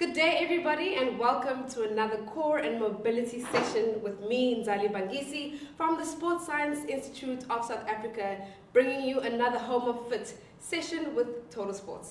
Good day everybody and welcome to another core and mobility session with me, Nzali Bangisi from the Sports Science Institute of South Africa, bringing you another Home of Fit session with Totalsports.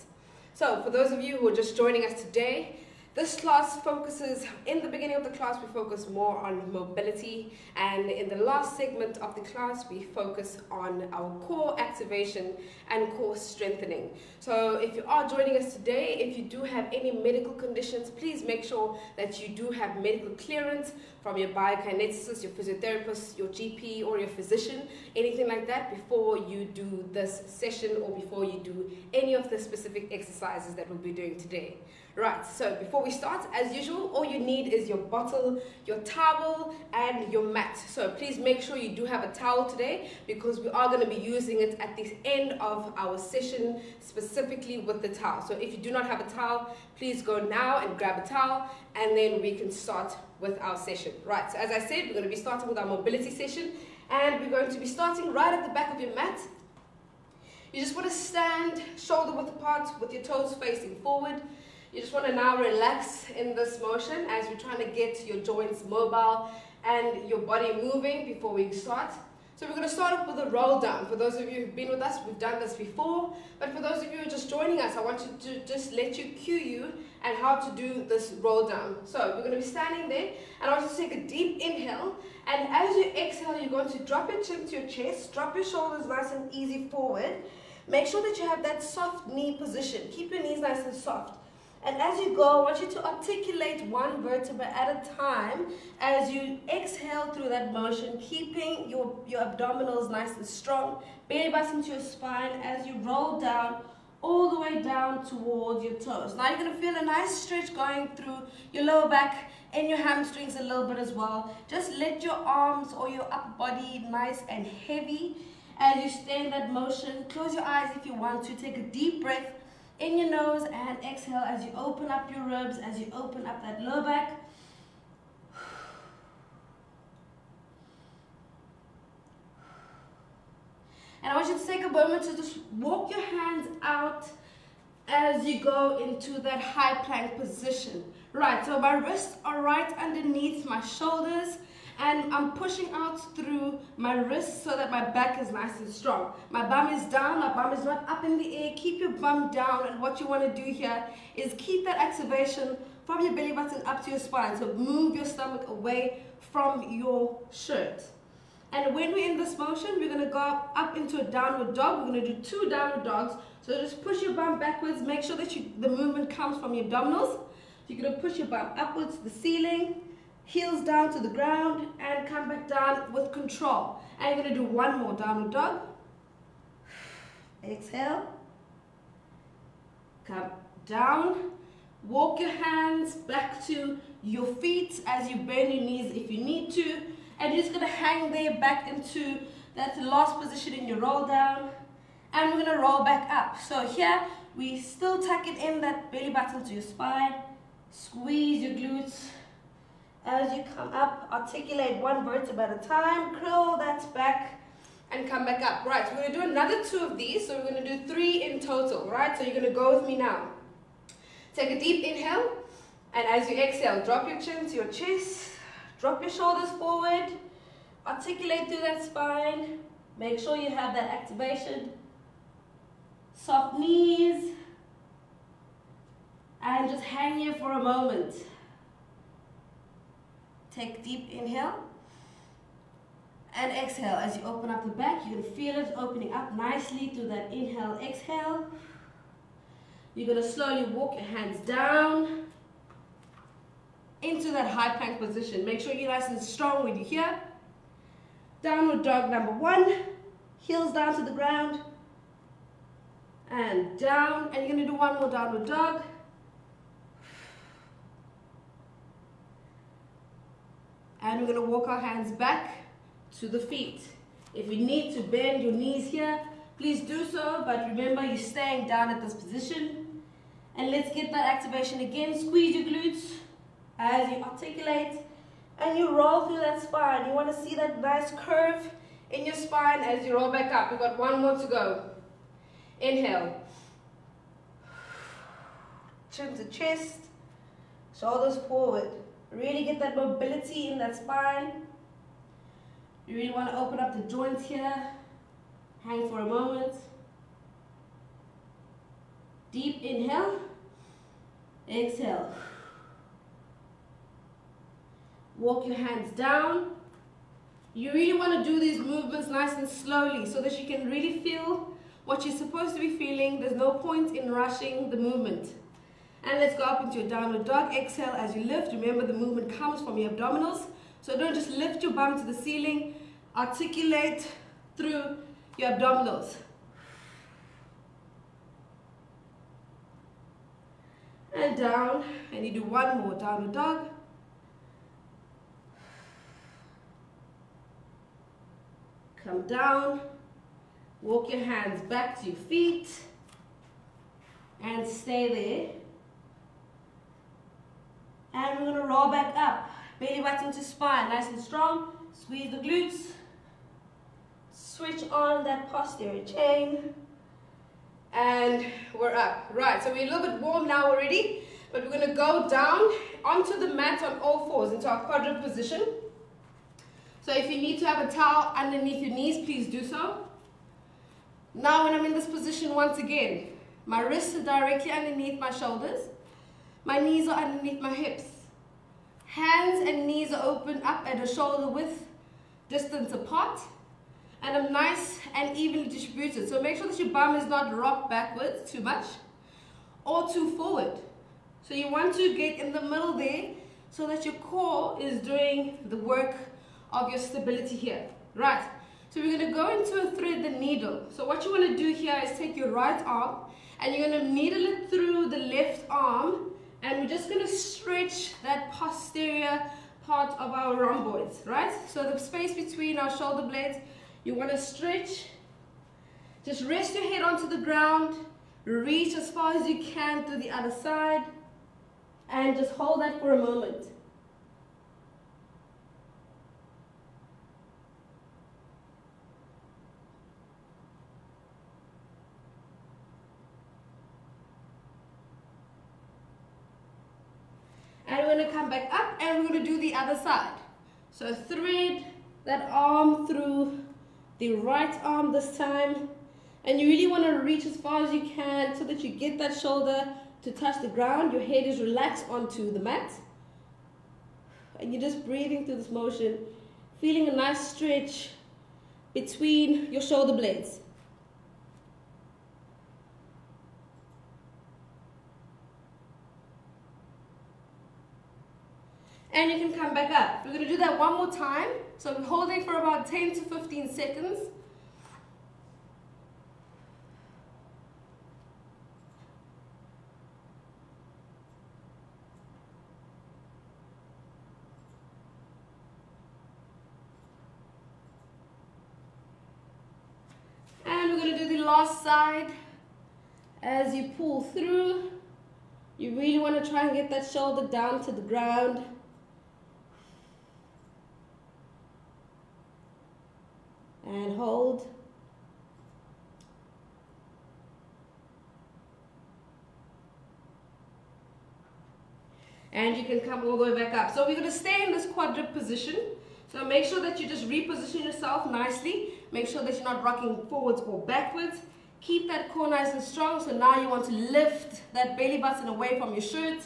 So for those of you who are just joining us today, this class focuses, in the beginning of the class we focus more on mobility, and in the last segment of the class we focus on our core activation and core strengthening. So if you are joining us today, if you do have any medical conditions, please make sure that you do have medical clearance from your biokineticist, your physiotherapist, your GP or your physician, anything like that, before you do this session or before you do any of the specific exercises that we'll be doing today. Right, so before we start, as usual, all you need is your bottle, your towel, and your mat. So please make sure you do have a towel today, because we are going to be using it at the end of our session, specifically with the towel. So if you do not have a towel, please go now and grab a towel, and then we can start with our session. Right, so as I said, we're going to be starting with our mobility session, and we're going to be starting right at the back of your mat. You just want to stand shoulder width apart with your toes facing forward. You just want to now relax in this motion as we're trying to get your joints mobile and your body moving before we start. So we're going to start off with a roll down. For those of you who've been with us, we've done this before. But for those of you who are just joining us, I want to just let you cue you and how to do this roll down. So we're going to be standing there, and I want you to take a deep inhale. And as you exhale, you're going to drop your chin to your chest, drop your shoulders nice and easy forward. Make sure that you have that soft knee position. Keep your knees nice and soft. And as you go, I want you to articulate one vertebra at a time as you exhale through that motion, keeping your abdominals nice and strong, belly button to your spine as you roll down, all the way down towards your toes. Now you're going to feel a nice stretch going through your lower back and your hamstrings a little bit as well. Just let your arms or your upper body nice and heavy as you stay in that motion. Close your eyes if you want to. Take a deep breath in your nose and exhale as you open up your ribs, as you open up that lower back. And I want you to take a moment to just walk your hands out as you go into that high plank position. Right, so my wrists are right underneath my shoulders, and I'm pushing out through my wrists so that my back is nice and strong. My bum is down, my bum is not up in the air. Keep your bum down, and what you want to do here is keep that activation from your belly button up to your spine. So move your stomach away from your shirt. And when we're in this motion, we're going to go up into a downward dog. We're going to do 2 downward dogs. So just push your bum backwards. Make sure that the movement comes from your abdominals. You're going to push your bum upwards to the ceiling, heels down to the ground, and come back down with control. And you're going to do 1 more downward dog. Exhale. Come down. Walk your hands back to your feet as you bend your knees if you need to. And you're just going to hang there back into that last position in your roll down. And we're going to roll back up. So here, we still tuck it in, that belly button to your spine. Squeeze your glutes. As you come up, articulate 1 vertebra at a time, curl that back, and come back up. Right, we're going to do another 2 of these, so we're going to do 3 in total, right? So you're going to go with me now. Take a deep inhale, and as you exhale, drop your chin to your chest, drop your shoulders forward, articulate through that spine, make sure you have that activation, soft knees, and just hang here for a moment. Take deep inhale and exhale. As you open up the back, you're going to feel it opening up nicely through that inhale, exhale. You're going to slowly walk your hands down into that high plank position. Make sure you're nice and strong when you're here. Downward dog number 1. Heels down to the ground and down. And you're going to do 1 more downward dog. And we're going to walk our hands back to the feet. If you need to bend your knees here, please do so. But remember, you're staying down at this position. And let's get that activation again. Squeeze your glutes as you articulate. And you roll through that spine. You want to see that nice curve in your spine as you roll back up. We've got 1 more to go. Inhale. Chin to chest. Shoulders forward. Really get that mobility in that spine. You really want to open up the joints here. Hang for a moment. Deep inhale. Exhale. Walk your hands down. You really want to do these movements nice and slowly so that you can really feel what you're supposed to be feeling. There's no point in rushing the movement. And let's go up into your downward dog. Exhale as you lift. Remember, the movement comes from your abdominals. So don't just lift your bum to the ceiling. Articulate through your abdominals. And down. And you do one more downward dog. Come down, walk your hands back to your feet, and stay there. And we're going to roll back up, belly button to spine, nice and strong. Squeeze the glutes. Switch on that posterior chain. And we're up. Right, so we're a little bit warm now already, but we're going to go down onto the mat on all fours into our quadruped position. So if you need to have a towel underneath your knees, please do so. Now when I'm in this position once again, my wrists are directly underneath my shoulders. My knees are underneath my hips. Hands and knees are open up at a shoulder width distance apart. And I'm nice and evenly distributed. So make sure that your bum is not rocked backwards too much or too forward. So you want to get in the middle there so that your core is doing the work of your stability here. Right, so we're going to go into a thread the needle. So what you want to do here is take your right arm and you're going to needle it through the left arm, and we're just going to stretch that posterior part of our rhomboids, right? So the space between our shoulder blades, you want to stretch. Just rest your head onto the ground, reach as far as you can to the other side, and just hold that for a moment. And we're going to come back up and we're going to do the other side. So thread that arm through the right arm this time. And you really want to reach as far as you can so that you get that shoulder to touch the ground. Your head is relaxed onto the mat. And you're just breathing through this motion, feeling a nice stretch between your shoulder blades. And you can come back up. We're going to do that one more time. So we're holding for about 10 to 15 seconds. And we're going to do the last side. As you pull through, you really want to try and get that shoulder down to the ground. And hold. And you can come all the way back up. So we're going to stay in this quadruped position. So make sure that you just reposition yourself nicely. Make sure that you're not rocking forwards or backwards. Keep that core nice and strong. So now you want to lift that belly button away from your shirt.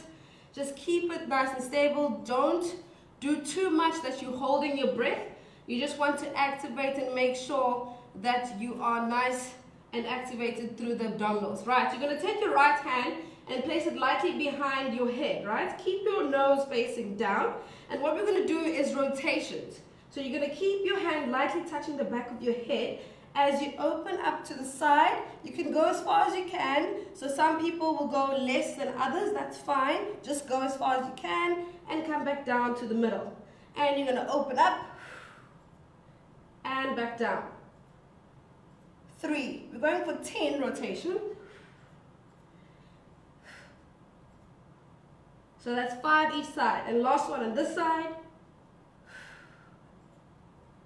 Just keep it nice and stable. Don't do too much that you're holding your breath. You just want to activate and make sure that you are nice and activated through the abdominals. Right, you're going to take your right hand and place it lightly behind your head, right? Keep your nose facing down. And what we're going to do is rotations. So you're going to keep your hand lightly touching the back of your head. As you open up to the side, you can go as far as you can. So some people will go less than others, that's fine. Just go as far as you can and come back down to the middle. And you're going to open up. And back down. 3. We're going for 10 rotation. So that's 5 each side. And last one on this side.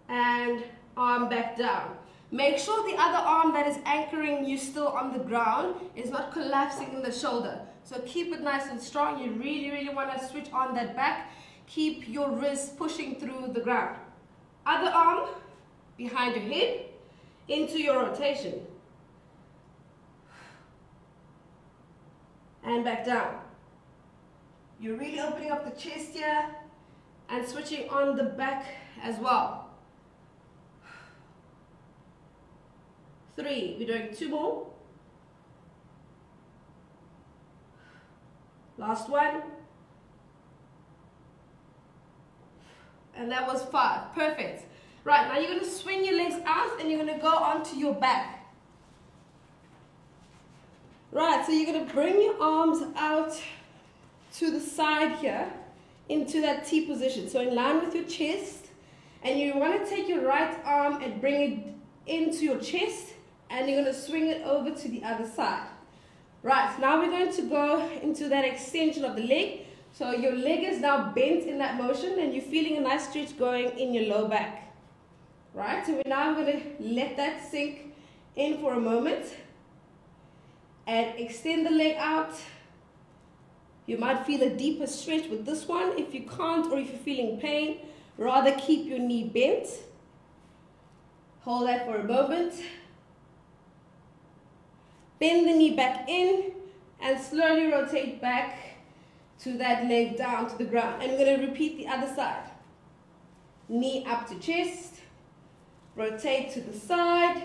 And arm back down. Make sure the other arm that is anchoring you still on the ground is not collapsing in the shoulder. So keep it nice and strong. You really, really want to switch on that back. Keep your wrist pushing through the ground. Other arm behind your head into your rotation. And back down. You're really opening up the chest here and switching on the back as well. 3, we're doing 2 more. Last one. And that was 5, perfect. Right, now you're going to swing your legs out and you're going to go onto your back. Right, so you're going to bring your arms out to the side here into that T position. So in line with your chest, and you want to take your right arm and bring it into your chest, and you're going to swing it over to the other side. Right, now we're going to go into that extension of the leg. So your leg is now bent in that motion and you're feeling a nice stretch going in your low back. Right, so we're now going to let that sink in for a moment and extend the leg out. You might feel a deeper stretch with this one. If you can't, or if you're feeling pain, rather keep your knee bent. Hold that for a moment. Bend the knee back in and slowly rotate back to that leg down to the ground. And we're going to repeat the other side. Knee up to chest. Rotate to the side.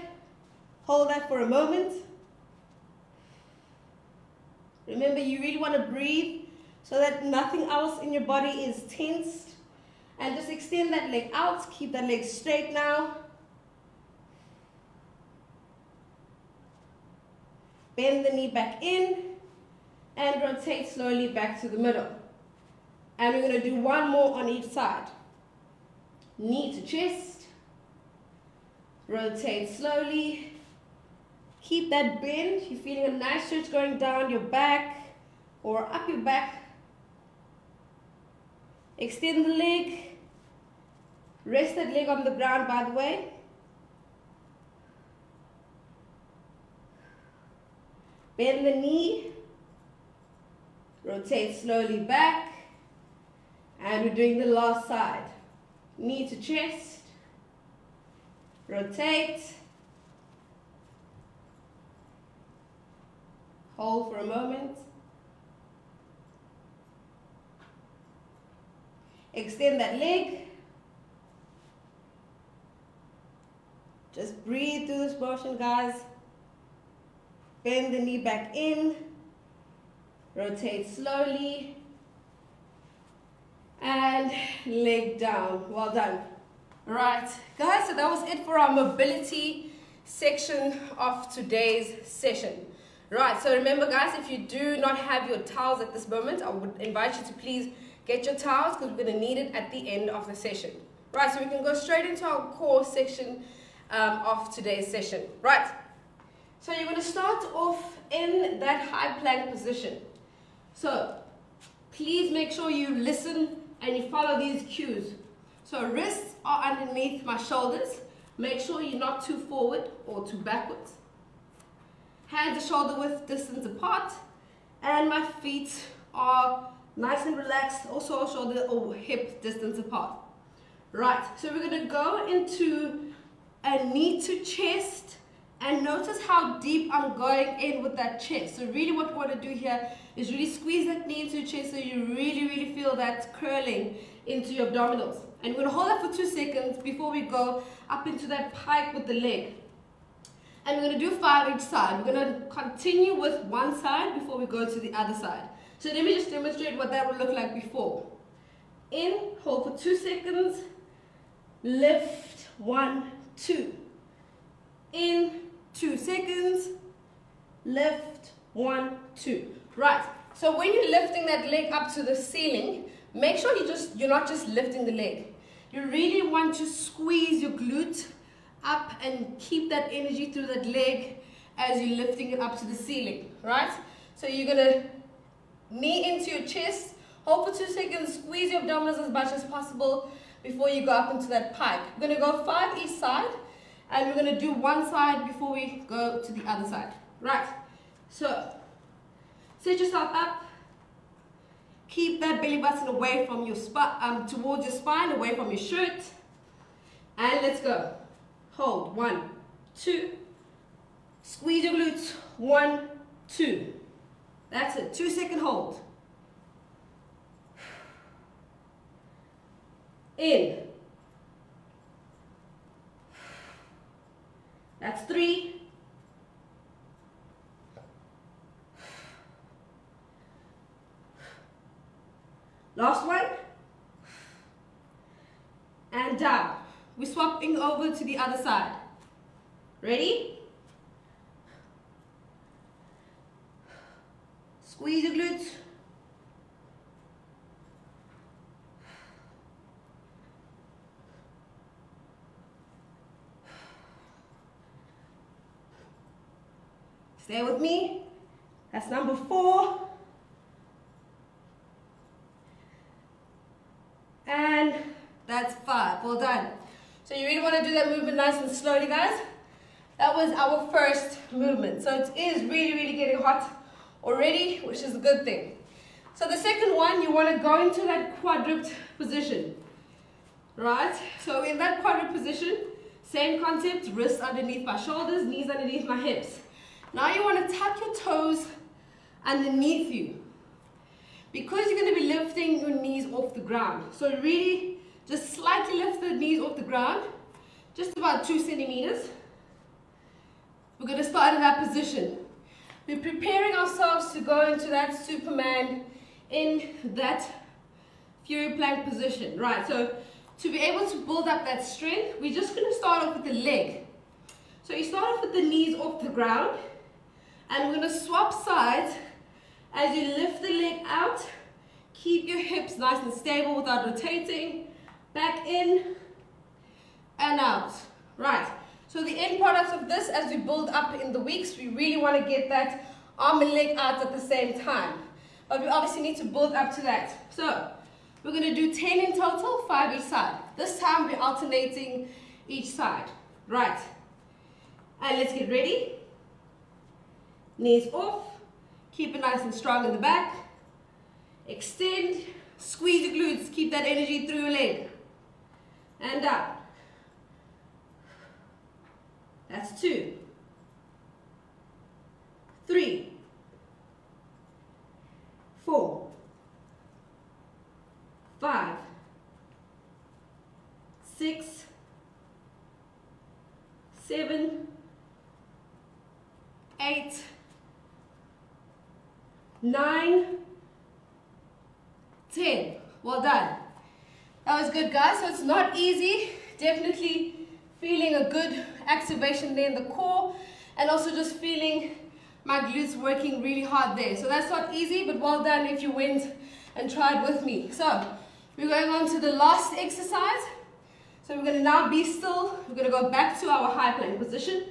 Hold that for a moment. Remember, you really want to breathe so that nothing else in your body is tensed. And just extend that leg out. Keep that leg straight now. Bend the knee back in and rotate slowly back to the middle. And we're going to do one more on each side. Knee to chest. Rotate slowly. Keep that bend. You're feeling a nice stretch going down your back or up your back. Extend the leg. Rest that leg on the ground, by the way. Bend the knee. Rotate slowly back. And we're doing the last side. Knee to chest. Rotate. Hold for a moment. Extend that leg. Just breathe through this motion, guys. Bend the knee back in. Rotate slowly. And leg down. Well done. Right, guys, so that was it for our mobility section of today's session. Right, so remember, guys, if you do not have your towels at this moment, I would invite you to please get your towels because we're going to need it at the end of the session. Right, so we can go straight into our core section of today's session. Right, so you're going to start off in that high plank position. So please make sure you listen and you follow these cues. So wrists are underneath my shoulders. Make sure you're not too forward or too backwards. Hands are shoulder width distance apart. And my feet are nice and relaxed, also shoulder or hip distance apart. Right, so we're going to go into a knee to chest. And notice how deep I'm going in with that chest. So really what we want to do here is really squeeze that knee into your chest so you really feel that curling into your abdominals. And we're going to hold that for 2 seconds before we go up into that pike with the leg. And we're going to do 5 each side. We're going to continue with one side before we go to the other side. So let me just demonstrate what that would look like before. In, hold for 2 seconds. Lift, 1, 2. In, 2 seconds. Lift, 1, 2. Right. So when you're lifting that leg up to the ceiling, make sure you're not just lifting the leg. You really want to squeeze your glute up and keep that energy through that leg as you're lifting it up to the ceiling. Right. So you're gonna knee into your chest, hold for 2 seconds, squeeze your abdominals as much as possible before you go up into that pike. We're gonna go 5 each side. And we're going to do one side before we go to the other side. Right. So, set yourself up. Keep that belly button away from your towards your spine, away from your shirt. And let's go. Hold. 1, 2. Squeeze your glutes. 1, 2. That's it. 2-second hold. In. That's 3. Last one. And down. We're swapping over to the other side. Ready? Squeeze your glutes. Stay with me. That's number 4. And that's 5. Well done. So you really want to do that movement nice and slowly, guys. That was our first movement. So it is really, really getting hot already, which is a good thing. So the second one, you want to go into that quadruped position. Right? So in that quadruped position, same concept, wrists underneath my shoulders, knees underneath my hips. Now you want to tuck your toes underneath you, because you're going to be lifting your knees off the ground. So really just slightly lift the knees off the ground, just about 2 centimeters. We're going to start in that position. We're preparing ourselves to go into that Superman in that Fury Plank position. Right, so to be able to build up that strength, we're just going to start off with the leg. So you start off with the knees off the ground, and we're going to swap sides. As you lift the leg out, keep your hips nice and stable without rotating. Back in and out. Right. So the end product of this, as we build up in the weeks, we really want to get that arm and leg out at the same time. But we obviously need to build up to that. So we're going to do 10 in total, 5 each side. This time we're alternating each side. Right. And let's get ready. Knees off. Keep it nice and strong in the back. Extend. Squeeze your glutes. Keep that energy through your leg. And down. That's 2. 3. 4. 5. 6. 7. 8. 9. 10. Well done. That was good, guys. So it's not easy. Definitely feeling a good activation there in the core, and also just feeling my glutes working really hard there. So that's not easy, but well done if you went and tried with me. So we're going on to the last exercise. So we're going to now be still. We're going to go back to our high plank position,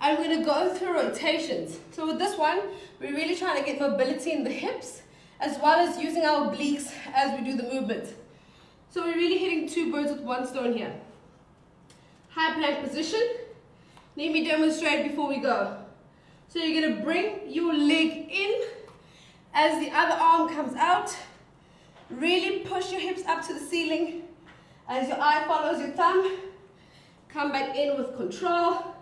and we're going to go through rotations. So with this one, we're really trying to get mobility in the hips, as well as using our obliques as we do the movement. So we're really hitting 2 birds with 1 stone here. High plank position. Let me demonstrate before we go. So you're going to bring your leg in as the other arm comes out. Really push your hips up to the ceiling as your eye follows your thumb. Come back in with control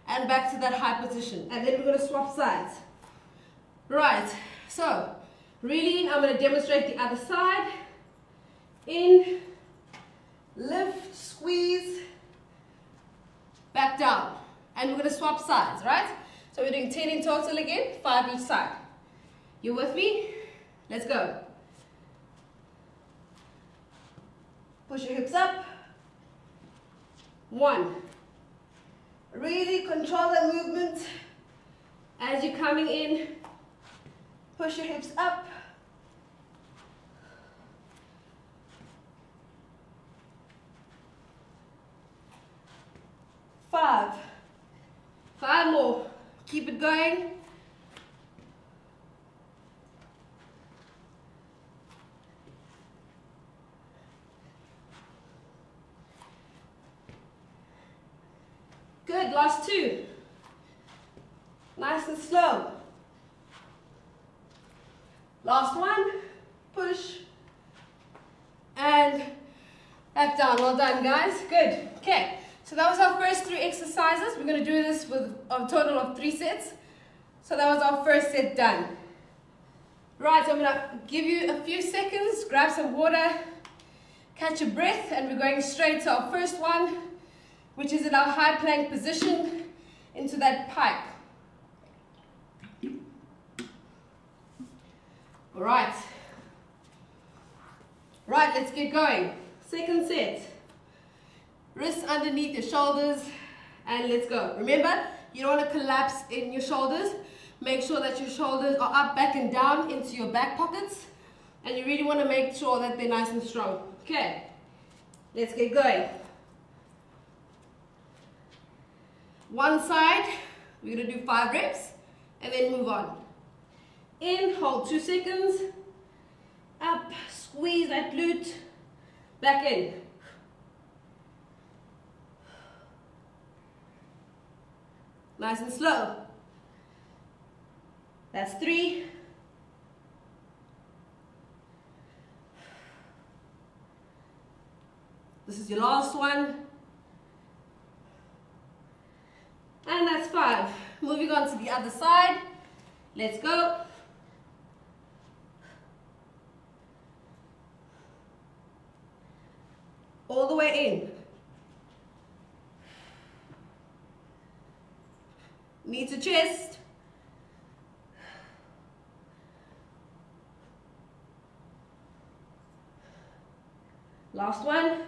and back to that high position. And then we're going to swap sides. Right, so really I'm going to demonstrate the other side. In, lift, squeeze, back down. And we're going to swap sides, right? So we're doing 10 in total again, 5 each side. You with me? Let's go. Push your hips up. 1. Really control that movement as you're coming in. Push your hips up. 5. 5 more. Keep it going. last 2. Nice and slow. Last 1, push, and back down. Well done, guys. Good. Okay, so that was our first 3 exercises. We're going to do this with a total of 3 sets. So that was our first set done. Right, so I'm going to give you a few seconds, grab some water, catch your breath, and we're going straight to our first one, which is in our high plank position into that pike. All right. Right, let's get going. Second set. Wrists underneath your shoulders, and let's go. Remember, you don't want to collapse in your shoulders. Make sure that your shoulders are up, back, and down into your back pockets. And you really want to make sure that they're nice and strong. Okay, let's get going. One side, we're going to do 5 reps, and then move on. In, hold 2 seconds. Up, squeeze that glute. Back in. Nice and slow. That's 3. This is your last one. And that's 5. Moving on to the other side. Let's go. All the way in. Knee to chest. Last one.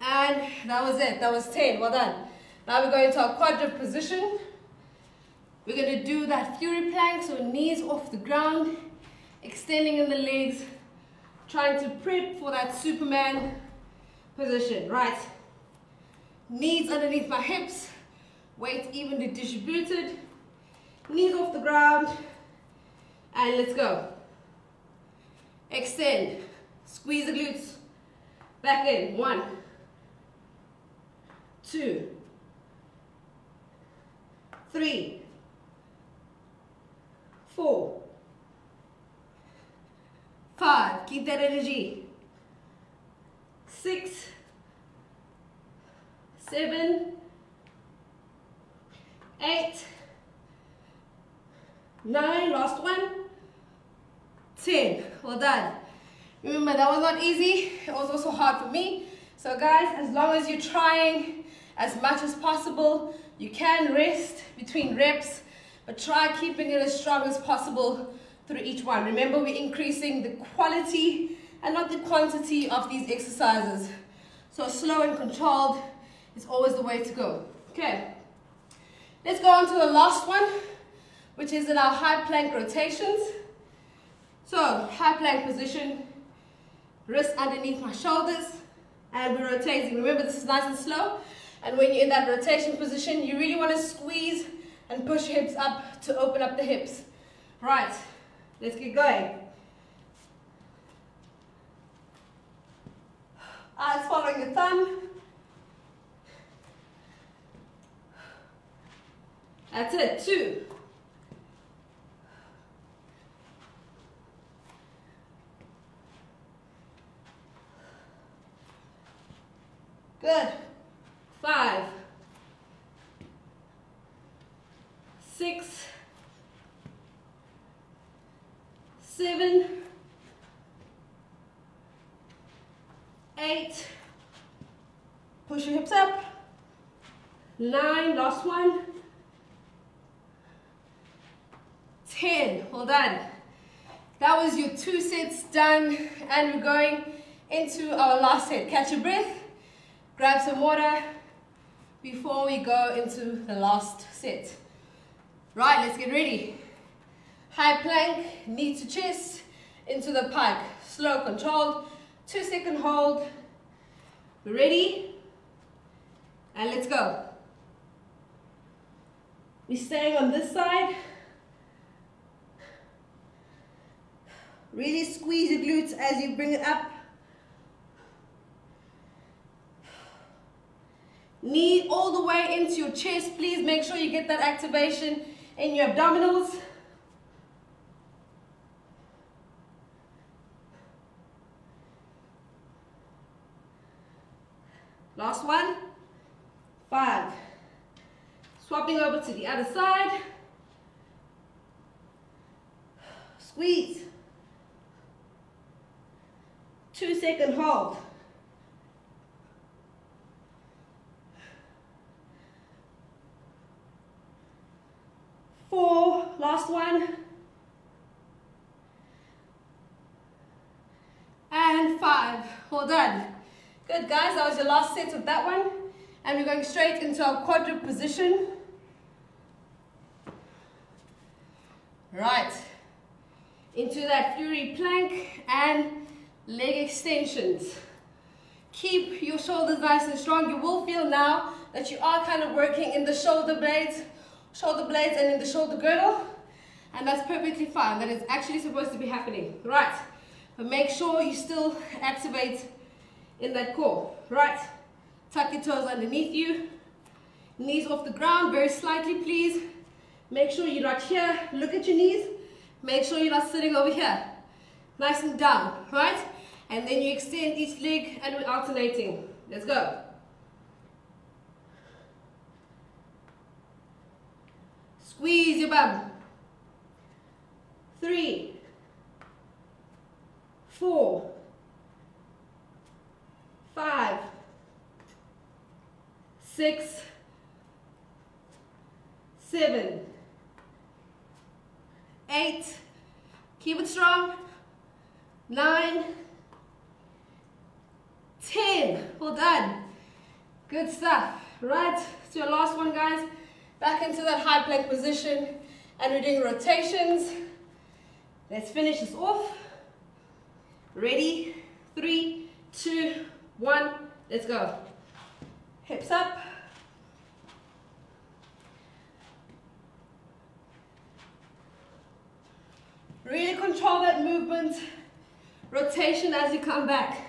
And that was it. That was 10. Well done. Now we're going to our quadruped position. We're going to do that fury plank, so knees off the ground, extending in the legs, trying to prep for that Superman position. Right. Knees underneath my hips, weight evenly distributed, knees off the ground, and let's go. Extend, squeeze the glutes, back in. 1, 2, 3, 4, 5, keep that energy. 6, 7, 8, 9, last one, 10. Well done. Remember, that was not easy. It was also hard for me. So guys, as long as you're trying as much as possible, you can rest between reps, but try keeping it as strong as possible through each one. Remember, we're increasing the quality and not the quantity of these exercises. So slow and controlled is always the way to go. Okay, let's go on to the last one, which is in our high plank rotations. So high plank position, wrists underneath my shoulders, and we're rotating. Remember, this is nice and slow, and when you're in that rotation position, you really want to squeeze and push hips up to open up the hips. Right, let's get going. Eyes following your thumb. That's it. 2. Good. 5, 6, 7, 8. Push your hips up. 9, last one. 10. Well done. That was your 2 sets done, and we're going into our last set. Catch your breath. Grab some water before we go into the last set. Right, let's get ready. High plank, knee to chest, into the pike. Slow, controlled, 2-second hold. We're ready? And let's go. We're staying on this side. Really squeeze your glutes as you bring it up. Knee all the way into your chest. Please make sure you get that activation in your abdominals. Last one. 5. Swapping over to the other side. Squeeze. 2-second hold. 4, last one. And 5. Well done. Good guys, that was your last set of that one. And we're going straight into our quadruped position. Right. Into that fury plank and leg extensions. Keep your shoulders nice and strong. You will feel now that you are kind of working in the shoulder blades and in the shoulder girdle. And that's perfectly fine. That is actually supposed to be happening. Right. But make sure you still activate in that core. Right. Tuck your toes underneath you. Knees off the ground very slightly, please. Make sure you're not here. Look at your knees. Make sure you're not sitting over here. Nice and down, right? And then you extend each leg and we're alternating. Let's go. Squeeze your bum. 3, 4, 5, 6, 7, 8, keep it strong, 9, 10, well done, good stuff. Right, so your last one guys, back into that high plank position and we're doing rotations. Let's finish this off. Ready, 3, 2, 1, let's go. Hips up. Really control that movement, rotation as you come back.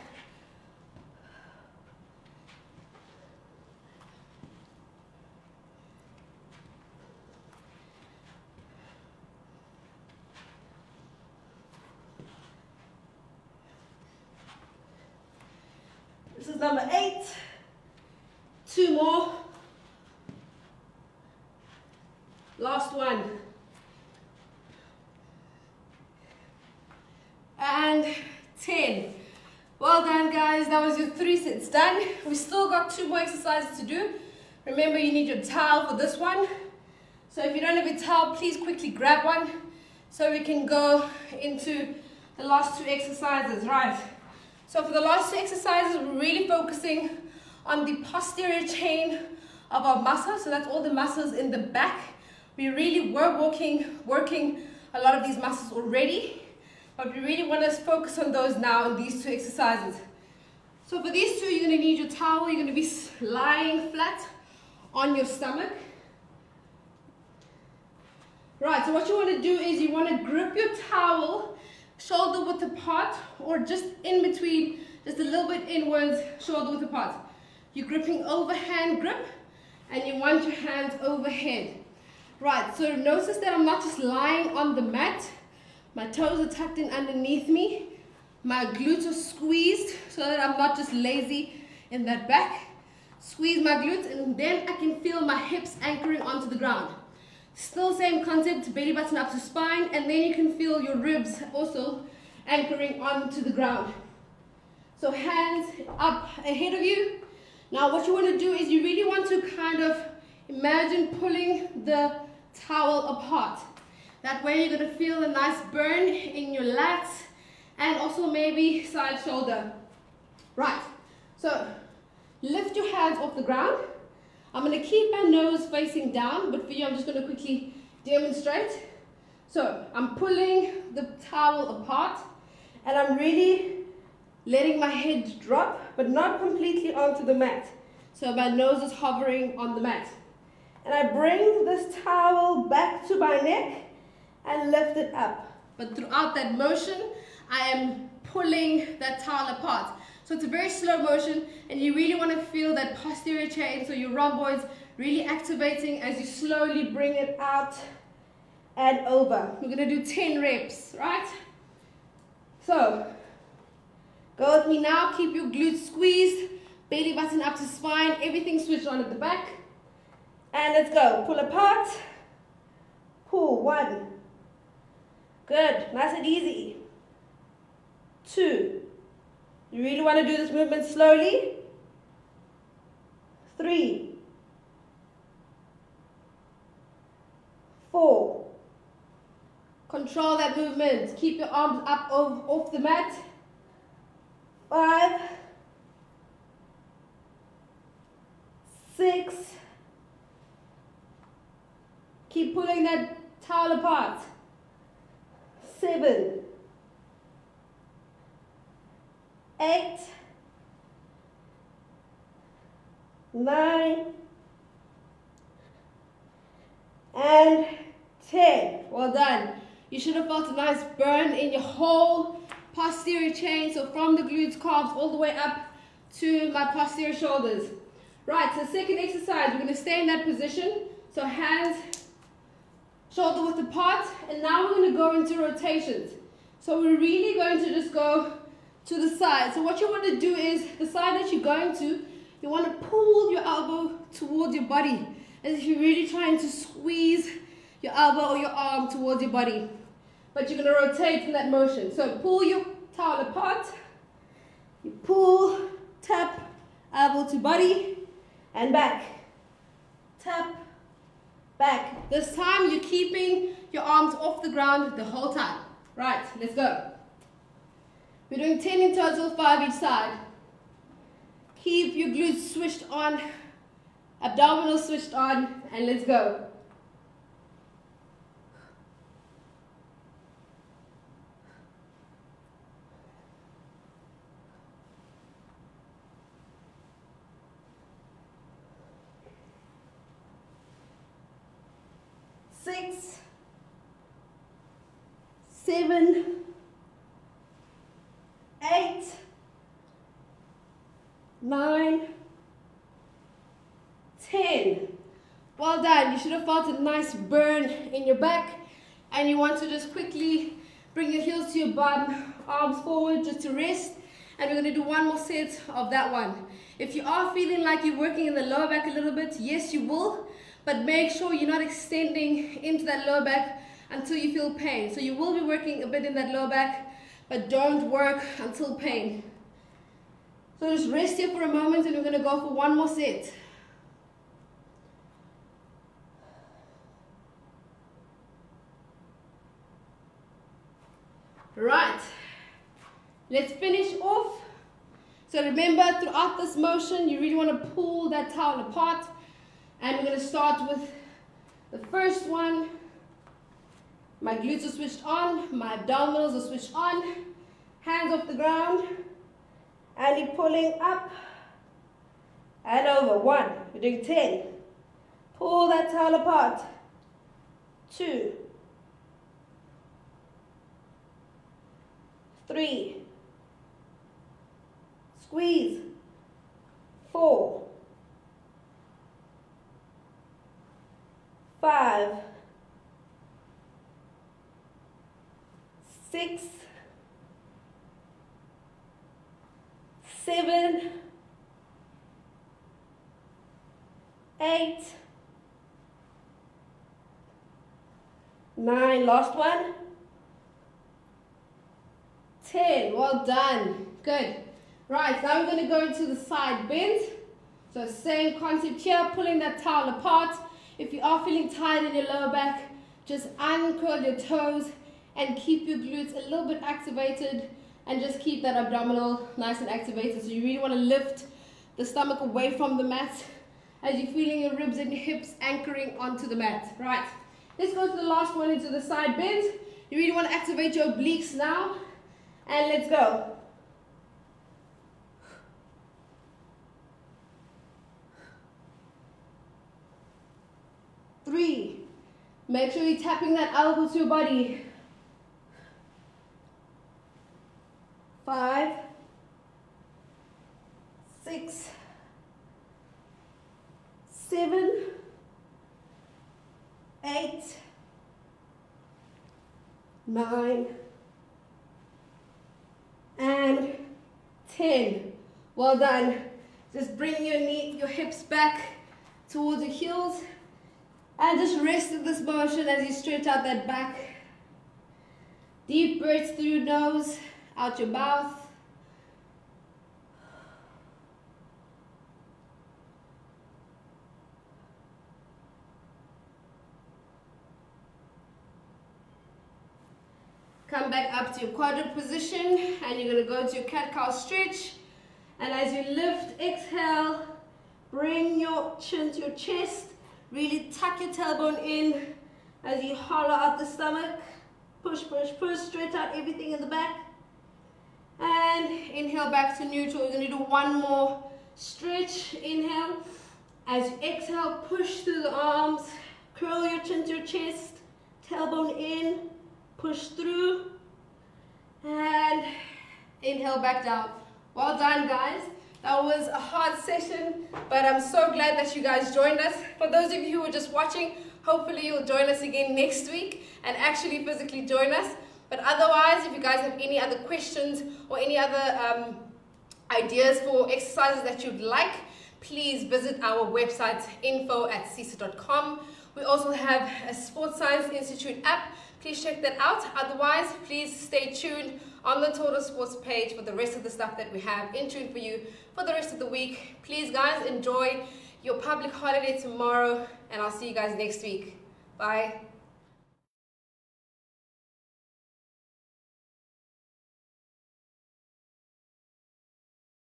This is number 8. 2 more. Last one. And 10. Well done guys, that was your 3 sets done. We still got 2 more exercises to do. Remember you need your towel for this one. So if you don't have your towel, please quickly grab one so we can go into the last 2 exercises, right? So for the last 2 exercises, we're really focusing on the posterior chain of our muscles. So that's all the muscles in the back. We really were working a lot of these muscles already. But we really want to focus on those now in these 2 exercises. So for these 2, you're going to need your towel. You're going to be lying flat on your stomach. Right, so what you want to do is you want to grip your towel shoulder width apart or just in between, just a little bit inwards, shoulder width apart. You're gripping overhand grip and you want your hands overhead. Right, so notice that I'm not just lying on the mat. My toes are tucked in underneath me. My glutes are squeezed so that I'm not just lazy in that back. Squeeze my glutes and then I can feel my hips anchoring onto the ground. Still same concept, belly button up to spine, and then you can feel your ribs also anchoring onto the ground. So hands up ahead of you. Now what you want to do is you really want to kind of imagine pulling the towel apart. That way you're going to feel a nice burn in your lats and also maybe side shoulder. Right, so lift your hands off the ground. I'm going to keep my nose facing down, but for you I'm just going to quickly demonstrate. So I'm pulling the towel apart and I'm really letting my head drop, but not completely onto the mat. So my nose is hovering on the mat. And I bring this towel back to my neck and lift it up. But throughout that motion, I am pulling that towel apart. So it's a very slow motion, and you really want to feel that posterior chain, so your rhomboids really activating as you slowly bring it out and over. We're going to do 10 reps, right? So, go with me now. Keep your glutes squeezed, belly button up to spine, everything switched on at the back. And let's go. Pull apart. Pull. 1. Good. Nice and easy. 2. You really want to do this movement slowly. 3. 4. Control that movement. Keep your arms up off the mat. 5. 6. Keep pulling that towel apart. 7. 8. 9. And 10. Well done. You should have felt a nice burn in your whole posterior chain. So from the glutes, calves, all the way up to my posterior shoulders. Right, so second exercise, we're going to stay in that position. So hands shoulder width apart. And now we're going to go into rotations. So we're really going to just go to the side. So what you want to do is, the side that you're going to, you want to pull your elbow towards your body, as if you're really trying to squeeze your elbow or your arm towards your body. But you're going to rotate in that motion. So pull your towel apart, you pull, tap, elbow to body, and back. Tap, back. This time you're keeping your arms off the ground the whole time. Right, let's go. We're doing 10 in total, 5 each side. Keep your glutes switched on, abdominals switched on, and let's go. Six, 7, 8, 9, 10. Well done. You should have felt a nice burn in your back, and you want to just quickly bring your heels to your bum, arms forward just to rest, and we're going to do one more set of that one. If you are feeling like you're working in the lower back a little bit, yes you will, but make sure you're not extending into that lower back until you feel pain. So you will be working a bit in that lower back, but don't work until pain. So just rest here for a moment, and we're going to go for one more set. Right, let's finish off. So remember, throughout this motion, you really want to pull that towel apart. And we're going to start with the first one. My glutes are switched on, my abdominals are switched on, hands off the ground, and you're pulling up and over. 1, we're doing 10. Pull that towel apart. 2, 3, squeeze. 4, 5, 6, 7, 8, 9, last one, 10. Well done. Good. Right, now we're going to go into the side bend. So same concept here, pulling that towel apart. If you are feeling tired in your lower back, just uncurl your toes and keep your glutes a little bit activated, and just keep that abdominal nice and activated. So you really want to lift the stomach away from the mat as you're feeling your ribs and your hips anchoring onto the mat. Right, let's go to the last one, into the side bend. You really want to activate your obliques now, and let's go. 3, make sure you're tapping that elbow to your body. 5, 7, 8, 9, and 10. Well done. Just bring your hips back towards your heels and just rest in this motion as you stretch out that back. Deep breaths through your nose, out your mouth. Come back up to your quadrant position and you're going to go to your cat-cow stretch. And as you lift, exhale, bring your chin to your chest. Really tuck your tailbone in as you hollow out the stomach. Push, push, push, stretch out everything in the back. And inhale back to neutral. You're going to do one more stretch. Inhale. As you exhale, push through the arms. Curl your chin to your chest. Tailbone in. Push through. And inhale back down. Well done, guys. That was a hard session, but I'm so glad that you guys joined us. For those of you who are just watching, hopefully you'll join us again next week and actually physically join us. But otherwise, if you guys have any other questions or any other ideas for exercises that you'd like, please visit our website info@cisa.com. We also have a Sports Science Institute app. Please check that out. Otherwise, please stay tuned on the Totalsports page for the rest of the stuff that we have in tune for you for the rest of the week. Please, guys, enjoy your public holiday tomorrow, and I'll see you guys next week. Bye.